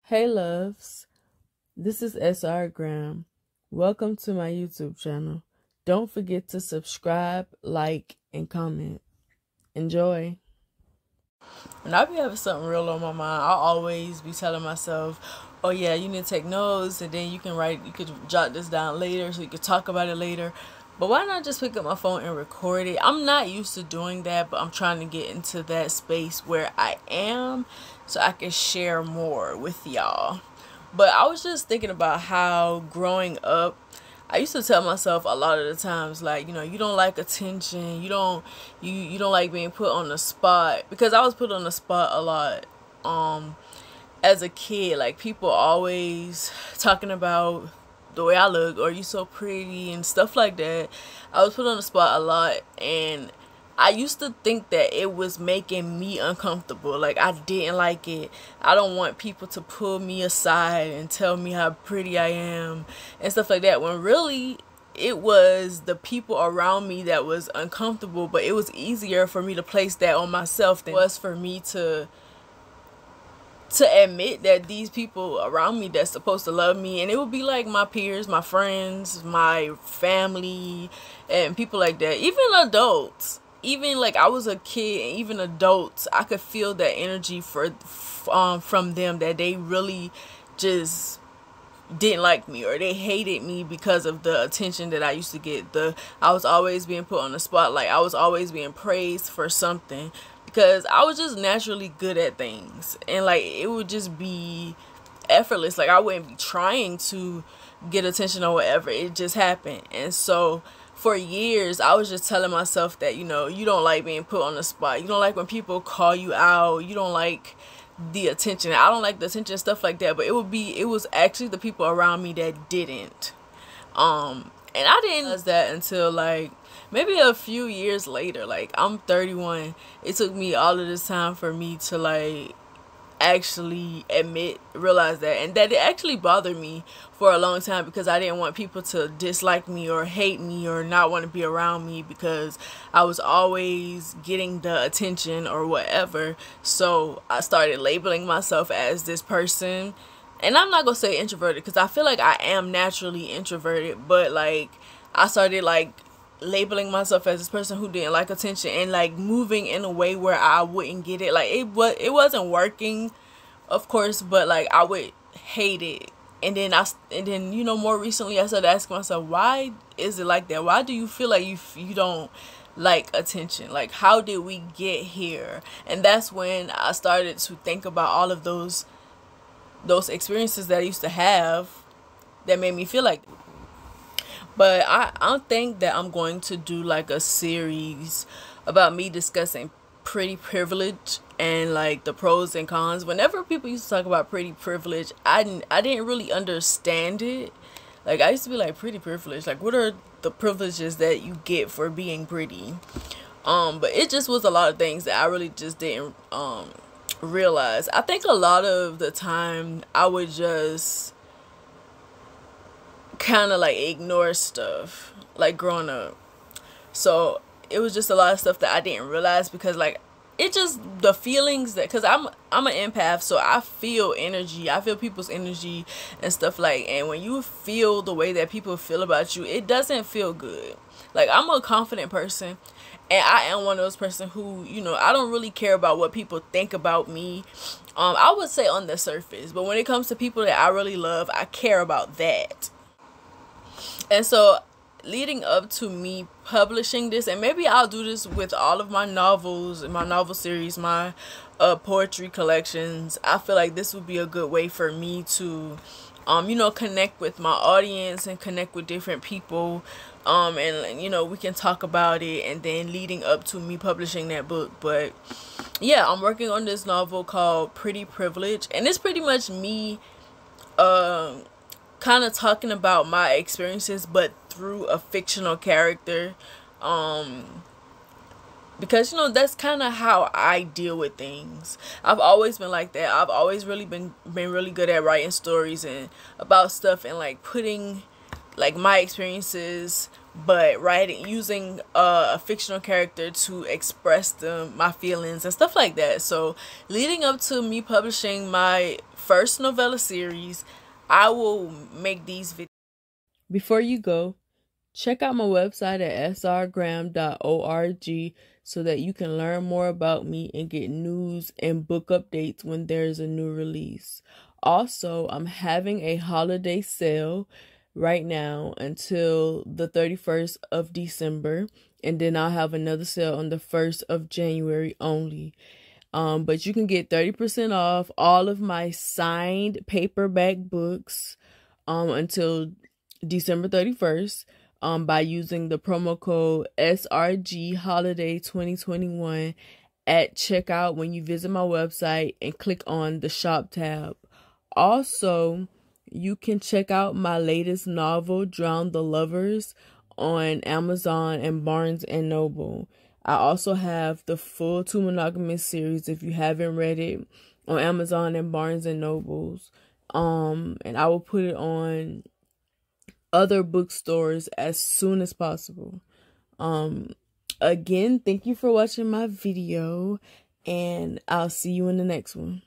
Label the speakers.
Speaker 1: Hey loves, this is SR Welcome to my YouTube channel. Don't forget to subscribe, like, and comment. Enjoy. When I be having something real on my mind, I'll always be telling myself, oh yeah, you need to take notes, and then you could jot this down later so you could talk about it later. But why not just pick up my phone and record it? I'm not used to doing that, but I'm trying to get into that space where I am so I can share more with y'all. But I was just thinking about how growing up, I used to tell myself a lot of the times, like, you don't like attention, you don't like being put on the spot, because I was put on the spot a lot as a kid. Like, people always talking about the way I look, or you so pretty and stuff like that. I was put on the spot a lot, and I used to think that it was making me uncomfortable. Like, I didn't like it. I don't want people to pull me aside and tell me how pretty I am and stuff like that, when really it was the people around me that was uncomfortable. But it was easier for me to place that on myself than it was for me to admit that these people around me that's supposed to love me, and it would be like my peers, my friends, my family, and people like that. Even adults, even like I was a kid, and even adults, I could feel that energy from them, that they really just didn't like me, or they hated me because of the attention that I used to get. I was always being put on the spotlight. I was always being praised for something, because I was just naturally good at things, and like it would just be effortless. Like, I wouldn't be trying to get attention or whatever, it just happened. And so for years I was just telling myself that, you don't like being put on the spot, you don't like when people call you out, you don't like the attention. I don't like the attention, stuff like that. But it was actually the people around me that didn't. And I didn't realize that until like maybe a few years later. Like, I'm 31. It took me all of this time for me to like actually realize that, and that it actually bothered me for a long time, because I didn't want people to dislike me or hate me or not want to be around me, because I was always getting the attention or whatever. So I started labeling myself as this person. And I'm not gonna say introverted, because I feel like I am naturally introverted, but like I started like labeling myself as this person who didn't like attention, and like moving in a way where I wouldn't get it. Like, it wasn't working, of course, but like I would hate it. And then more recently I started asking myself, why is it like that? Why do you feel like you don't like attention? Like, how did we get here? And that's when I started to think about all of those experiences that I used to have that made me feel like that. But I think that I'm going to do like a series about me discussing pretty privilege and like the pros and cons. Whenever people used to talk about pretty privilege, I didn't really understand it. Like, I used to be like, pretty privilege, like what are the privileges that you get for being pretty? But it just was a lot of things that I really just didn't realize. I think a lot of the time I would just kind of like ignore stuff, like growing up. So it was just a lot of stuff that I didn't realize, because like it just, the feelings that, because I'm an empath, so I feel energy, I feel people's energy and stuff. Like, and when you feel the way that people feel about you, it doesn't feel good. Like, I'm a confident person, and I am one of those person who, I don't really care about what people think about me. I would say on the surface, but when it comes to people that I really love, I care about that. And so leading up to me publishing this, and maybe I'll do this with all of my novels, my novel series, my poetry collections, I feel like this would be a good way for me to connect with my audience and connect with different people, and we can talk about it, and then leading up to me publishing that book. But yeah, I'm working on this novel called Pretty Privilege, and it's pretty much me kind of talking about my experiences, but through a fictional character, because that's kind of how I deal with things. I've always been like that. I've always really been really good at writing stories and about stuff, and like putting like my experiences but writing using a fictional character to express my feelings and stuff like that. So leading up to me publishing my first novella series, I will make these videos. Before you go, check out my website at srgrahamwrites.org so that you can learn more about me and get news and book updates when there's a new release. Also, I'm having a holiday sale right now until the 31st of December, and then I'll have another sale on the 1st of January only. But you can get 30% off all of my signed paperback books until December 31st by using the promo code SRG Holiday 2021 at checkout when you visit my website and click on the shop tab. Also, you can check out my latest novel, Drown the Lovers, on Amazon and Barnes & Noble. I also have the full Two Monogamous series, if you haven't read it, on Amazon and Barnes & Nobles. And I will put it on other bookstores as soon as possible. Again, thank you for watching my video, and I'll see you in the next one.